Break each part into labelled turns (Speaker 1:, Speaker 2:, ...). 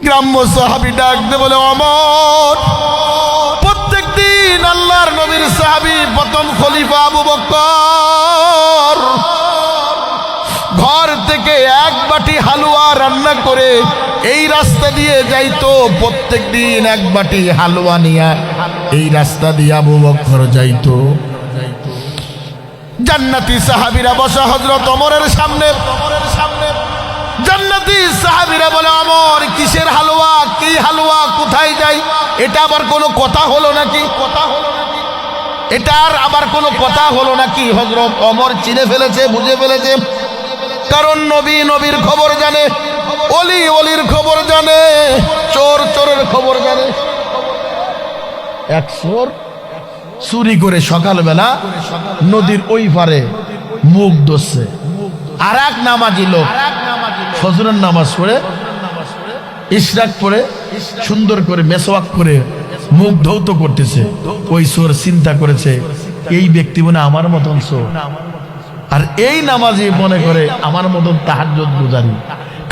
Speaker 1: গ্রাম্য সাহাবী ডাক দিয়ে বলে, ওমর, প্রত্যেক দিন আল্লাহর নবীর সাহাবী প্রথম খলিফা আবু বকর ঘর থেকে এক বাটি হালুয়া রান্না করে এই রাস্তা দিয়ে যাইতো। প্রত্যেক দিন এক বাটি হালুয়া নিয়ে এই রাস্তা দিয়ে আবু বকর যাইতো। জান্নাতি সাহাবীরা বসা হযরত ওমরের সামনে। জান্নাতি সাহাবীরা বলে, ওমর, কিসের হালুয়া, কি হালুয়া, কোথায় যাই? এটা আবার কোনো কথা হলো নাকি? এটার আবার কোনো কথা হলো নাকি? হযরত ওমর চিনে ফেলেছে, বুঝে ফেলেছে। কারণ নবী নবীর খবর জানে, ওলি ওলির খবর জানে, চোর চোরের খবর জানে। এক চোর চুরি করে সকালবেলা নদীর ওই পারে মুখ ধরছে, আর এক নামাজি লোক ফজরের নামাজ পড়ে ইশরাক পড়ে সুন্দর করে মেসওয়াক করে মুখ ধৌত করতেছে। ওই চোর চিন্তা করেছে, এই ব্যক্তি মনে আমার মতন চোর, আর এই নামাজি মনে করে আমার মতন তাহাজ্জুদ গুজারি।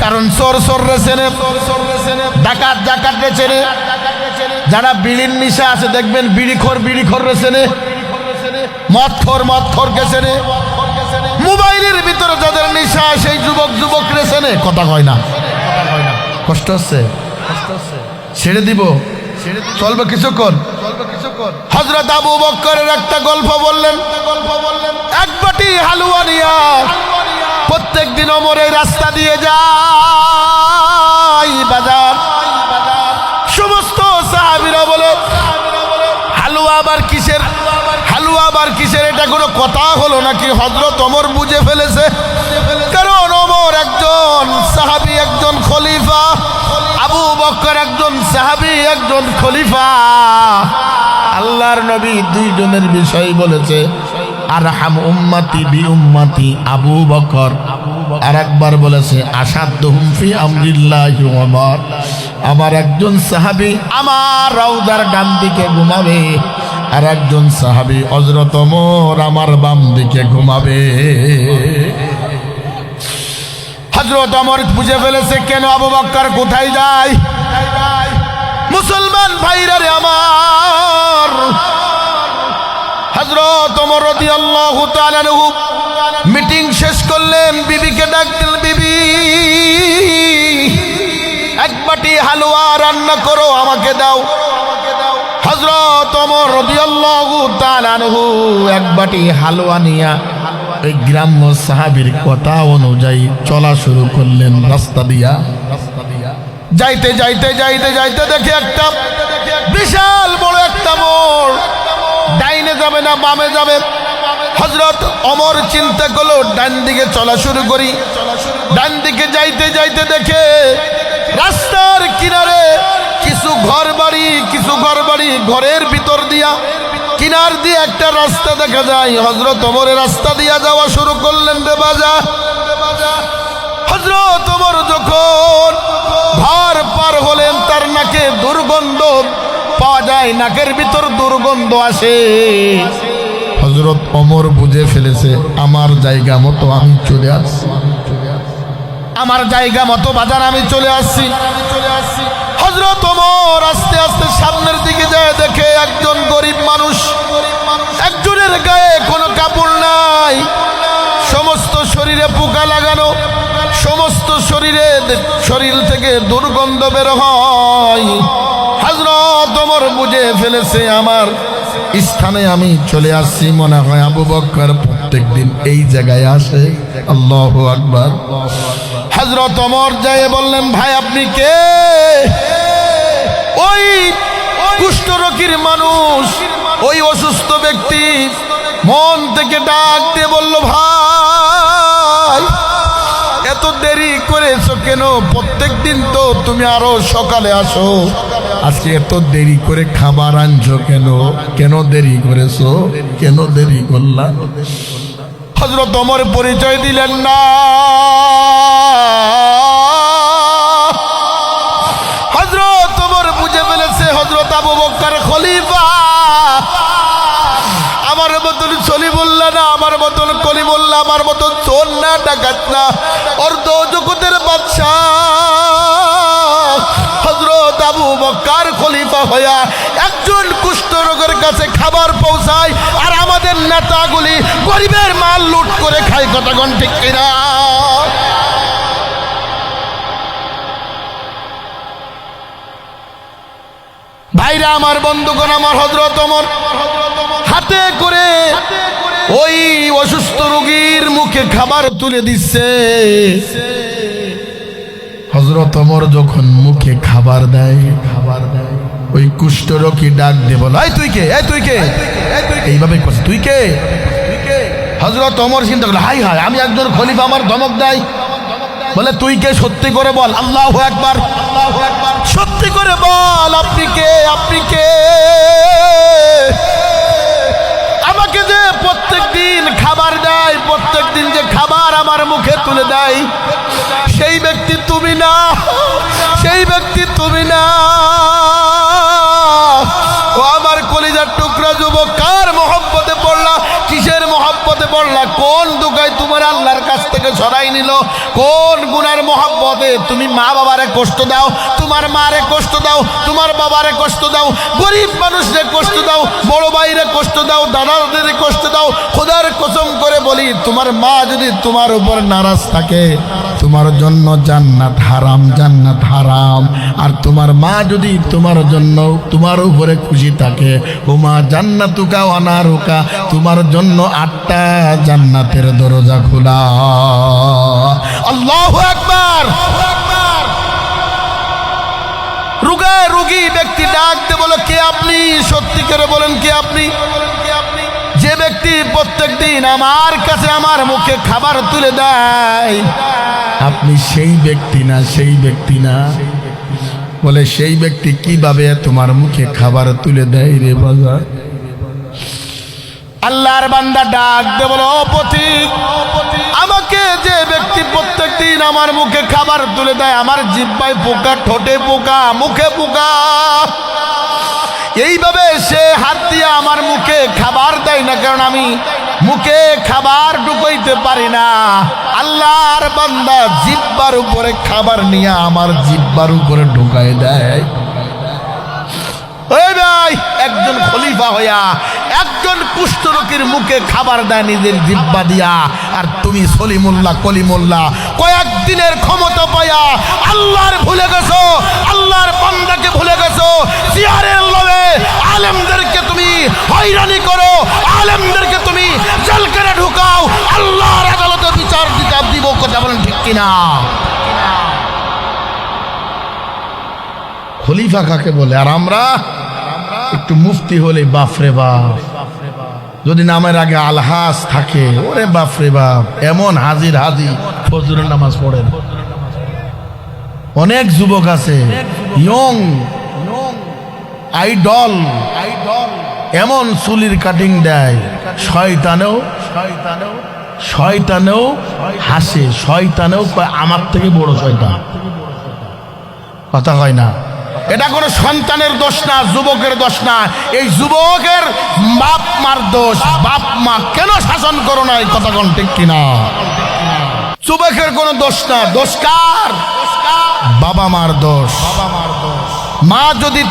Speaker 1: কারণ চোর চোর চেনে, ডাকাত ডাকাত চেনে, যারা বিড়ির নিশা আছে দেখবেন বিড়িখোর চেনে, মদখোর চেনে, মোবাইলের ভিতরে যাদের নিশা সেই যুবক চেনে। কথা কয় না, কষ্ট হচ্ছে, ছেড়ে দিব, চলবে কিছুক্ষণ। হযরত আবু বকরের একটা গল্প বললেন। এক বাটি হালুয়া নিয়া প্রত্যেক দিন ওমর এই রাস্তা দিয়ে যায় বাজার। সমস্ত সাহাবীরা বলে, হালুয়া আবার কিসের, হালুয়া আবার কিসের, এটা কোনো কথা হলো নাকি? হযরত ওমর বুঝে ফেলেছে, কারণ ওমর একজন সাহাবী, একজন খলিফা, আবু বকর একজন সাহাবী, একজন খলিফা। আল্লাহর নবী দুইজনের বিষয় বলেছে, আরহাম উম্মতি বি উম্মতি আবু বকর। আর একবার বলেছে, আসাদুহুম ফি আমরিল্লাহি ওমর। আমার একজন সাহাবী আমার রওজার ডান দিকে ঘুমাবে, আর একজন সাহাবী হযরত ওমর আমার বাম দিকে ঘুমাবে। হযরত ওমর বুঝে ফেলেছে কেন আবু বকর কোথায় যায়। মুসলমান ভাইরা রে আমার, হযরত ওমর রাদিয়াল্লাহু তাআলা আনহু মিটিং শেষ করলেন, বিবিকে ডাক দিলেন, বিবি, এক বাটি হালুয়া রান্না করো, আমাকে দাও। হযরত ওমর রাদিয়াল্লাহু তাআলা আনহু এক বাটি হালুয়া নিয়া এই গ্রাম্য সাহাবীর কথা অনুযায়ী চলা শুরু করলেন রাস্তা দিয়া। যাইতে যাইতে যাইতে যাইতে দেখে একটা বিশাল বড় একটা মোড়, ডাইনে যাবে না বামে যাবে। হযরত ওমর চিন্তা করলো ডান দিকে চলা শুরু করি। ডান দিকে যাইতে যাইতে দেখে রাস্তার কিনারে কিছু ঘর বাড়ি, ঘরের ভিতর দিয়া কিনার দিয়ে একটা রাস্তা দেখা যায়। হযরত ওমরের রাস্তা দিয়া যাওয়া শুরু করলেন রে বাজা। হযরত ওমর যখন ঘর পার হলেন, তার নাকে দুর্গন্ধ পাওয়া যায়, নাকের ভিতর দুর্গন্ধ আসে। হযরত ওমর বুঝে ফেলেছে, আমার জায়গা মতো আমি চলে আসছি, আমার জায়গা মতো বাজার আমি চলে আসছি। হযরত ওমর আস্তে আস্তে সামনের দিকে যায়, দেখে একজন গরিব মানুষ, একজনের গায়ে কোনো কাপড় নাই, সমস্ত শরীরে পোকা লাগানো, সমস্ত শরীর থেকে দুর্গন্ধ বের হয়। হযরত ওমর বুঝে ফেলেছে, আমার স্থানে আমি চলে আসছি। মনে হয় আবু বকর প্রত্যেক দিন এই জায়গায় আসে। আল্লাহু আকবার। হযরত ওমর যায় বললেন, ভাই আপনি কে? ওই কুষ্ঠরোগীর মানুষ, ওই অসুস্থ ব্যক্তি মন থেকে ডাক দিয়ে বলল, ভাই এত দেরি করেছো কেন? প্রত্যেক দিন তো তুমি আরো সকালে আসো, আজকে এত দেরি করে খাবার আনছো কেন? কেন দেরি করেছো? কেন দেরি করলা? হযরত ওমর পরিচয় দিলেন না। হযরত ওমর বুঝে ফেলেছে হযরত আবু বকর খলিফা। আমার মতন সলিমুল্লাহ না, আমার মতন কলিমুল্লাহ, আমার মতন চোর না, ডাকাত না, অর্ধ জগতের বাদশা কাছে খাবার পৌঁছায়, আর আমাদের নেতাগুলি গরিবের মাল লুট করে খায়। কথা কোন ঠিক কিনা? ভাইরা আমার, বন্ধুগণ আমার, হযরত ওমর হাতে করে ওই অসুস্থ রোগীর মুখে খাবার তুলে দিচ্ছে। হযরত ওমর যখন মুখে খাবার দেয়, ওই কুষ্ঠরোগী ডাক দিয়ে বলে, এই তুই কে, এই তুই কে, এইভাবে করছে, তুই কে? হযরত ওমর চিন্তা করলো, হাই হাই, আমি একজন খলিফা, আমার ধমক দেয়। বলে, তুই কে, সত্যি করে বল। আল্লাহু আকবার, আল্লাহু আকবার, সত্যি করে বল, আপনি কে, আপনি কে? আমাকে যে প্রত্যেক দিন খাবার দেয়, প্রত্যেক দিন যে খাবার আমার মুখে তুলে দেয়, সেই ব্যক্তি তুমি না, সেই ব্যক্তি তুমি না। ও আমার কলিজার টুকরা যুবক, কার মহব্বতে পড়লা, কিসের মহব্বতে পড়লা? কোন দুঃখায় তোমার আল্লাহর কাছ থেকে সরাই নিল? কোন গুনার মহব্বতে তুমি মা বাবারে কষ্ট দাও, তোমার মারে কষ্ট দাও, তোমার বাবারে কষ্ট দাও, গরিব মানুষরে কষ্ট দাও, বড় ভাইরে কষ্ট দাও, দাদাদের কষ্ট দাও? খোদার কসম করে বলি, তোমার মা যদি তোমার উপর নারাজ থাকে, তোমার জন্য জান্নাত হারাম, জান্নাত হারাম। আর তোমার মা যদি তোমার জন্য, তোমার উপরে খুশি থাকে, ওমা জান্নাতুকা ওয়া নারুকা, তোমার জন্য 8টা জান্নাতের দরজা খোলা। আল্লাহু আকবার। রোগী ব্যক্তি ডাক দিয়ে বলে, কে আপনি? সত্যি করে বলেন, কে আপনি? যে ব্যক্তি প্রত্যেক দিন আমার কাছে আমার মুখে খাবার তুলে দেয়, আপনি সেই ব্যক্তি না, সেই ব্যক্তি না? বলে, সেই ব্যক্তি কিভাবে তোমার মুখে খাবার তুলে দেয় রে বাজার? আল্লাহর বান্দা ডাক দে বলো, ও পথিক, আমাকে যে ব্যক্তি প্রত্যেক দিন আমার মুখে খাবার তুলে দেয়, আমার জিহ্বায় পোকা, ঠোঁটে পোকা, মুখে পোকা, এইভাবে সে হাত দিয়ে আমার মুখে খাবার দেয় না, কারণ আমি মুখে খাবার ঢুকাইতে পারি না। আল্লাহর বান্দা জিহ্বার উপরে খাবার নিয়ে আমার জিহ্বার উপরে ঢুকাই দেয়। ওই ভাই, একজন খলিফা হইয়া একজন কুষ্ঠরোগীর মুখে খাবার দেয় নিজের জিহ্বা দিয়া, আর তুমি সলিমুল্লাহ কলিমুল্লাহ কয়েকদিনের ক্ষমতা পাইয়া আল্লাহর ভুলে গেছো, আল্লাহর বান্দাকে ভুলে গেছো। চেয়ারের লোভে আলেমদেরকে তুমি হয়রানি করো, আলেমদেরকে তুমি জেলখানায় ঢুকাও, আল্লাহর আদালতে বিচার দিতে দিব। কথা বলেন ঠিক কিনা? খলিফা কাকে বলে? আর আমরা একটু মুফতি হলে বাপরে বাপ, যদি নামের আগে আলহাস থাকে, ওরে বাপরে বাপ, এমন হাজির হাজির ফজরের নামাজ পড়েন। অনেক যুবক আছে, ইয়ং আইডল, এমন চুলির কাটিং দেয়, শয়তানেও হাসে, শয়তানেও আমার থেকে বড় শয়তান। কথা হয় না? এটা কোনো সন্তানের দোষ না, যুবকের দোষ না, এই যুবকের বাপ মার দোষ। বাপ মা কেন শাসন করো না? এই কথা কোন ঠিক কিনা? যুবকের কোনো দোষ না, দোষ কার? বাবা মার দোষ। মা যদি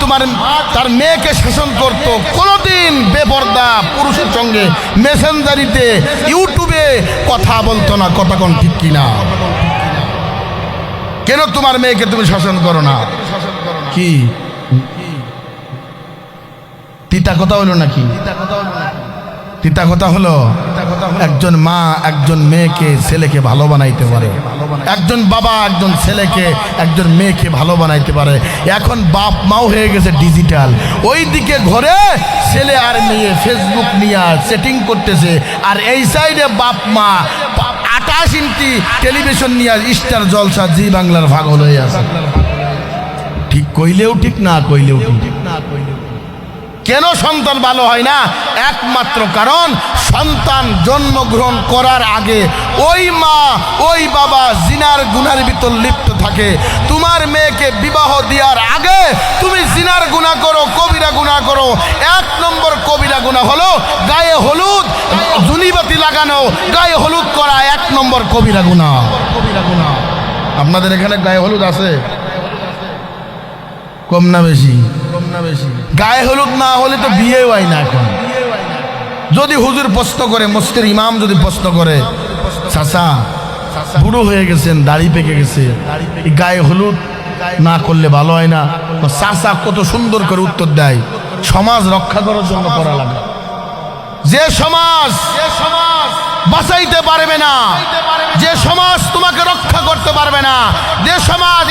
Speaker 1: তার মেয়েকে শাসন করত, কোনোদিন বেপর্দা পুরুষের সঙ্গে মেসেঞ্জারিতে, ইউটিউবে কথা বলতো না। কথা কোন ঠিক কিনা? কেন তোমার মেয়েকে তুমি শাসন করো না? কি তিতা কথা হলো নাকি? তিতা কথা হলো, একজন মা একজন মেয়েকে, ছেলেকে ভালো বানাইতে পারে, একজন বাবা একজন ছেলেকে, একজন মেয়েকে ভালো বানাইতে পারে। এখন বাপ মাও হয়ে গেছে ডিজিটাল, ওইদিকে ঘরে ছেলে আর মেয়ে ফেসবুক নিয়ে সেটিং করতেছে, আর এই সাইডে বাপ মা 28 ইঞ্চি টেলিভিশন নিয়ে স্টার জলসা জি বাংলার পাগল হয়ে আছে। ঠিক কইলেও ঠিক, না কইলেও ঠিক। কেন সন্তান ভালো হয় না? একমাত্র কারণ সন্তান জন্মগ্রহণ করার আগে ওই মা ওই বাবা জিনার গুনার ভিতর লিপ্ত থাকে। তোমার মেয়েকে বিবাহ দেওয়ার আগে তুমি জিনার গুনাহ করো, কবিরা গুনাহ করো। 1 নম্বর কবিরা গুনাহ হলো গায়ে হলুদ, জুনিবাতি লাগানো, গায়ে হলুদ করা 1 নম্বর কবিরা গুনাহ। আপনাদের এখানে গায়ে হলুদ আছে? কম না বেশি? গায়ে হলুদ না হলে তো বিয়ে হয় না এখন। যদি হুজুর প্রশ্ন করে, মসজিদের ইমাম যদি প্রশ্ন করে, চাচা বুড়ো হয়ে গেছেন, দাড়ি পেকে গেছে, গায়ে হলুদ না করলে ভালো হয় না? চাচা কত সুন্দর করে উত্তর দেয়, সমাজ রক্ষা করার জন্য করা লাগে। যে সমাজ বাঁচাইতে পারবে না, যে সমাজ তোমাকে রক্ষা করতে পারবে না, যে সমাজ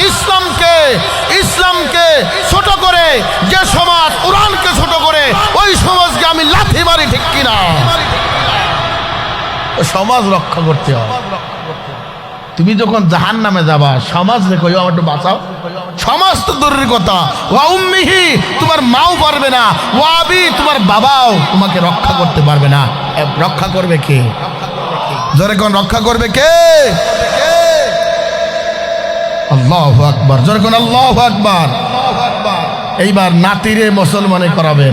Speaker 1: ইসলামকে ছোট করে, যে সমাজ কোরআনকে ছোট করে, ওই সমাজকে আমি লাথি মারি, ঠিক কিনা? সমাজ রক্ষা করতে হয়। তুমি যখন জাহান্নামে যাবা, সমাজ দেখো আমার একটু বাঁচাও। সমাজ তো দূরের কথা, ওয়া উম্মিহি, তোমার মাও পারবে না, ওয়া আবি, তোমার বাবাও তোমাকে রক্ষা করতে পারবে না। রক্ষা করবে কে? জোরে কোন রক্ষা করবে কে? আল্লাহু আকবার, জোরে কোন আল্লাহু আকবার। এইবার নাতিরে মুসলমানে করাবেন।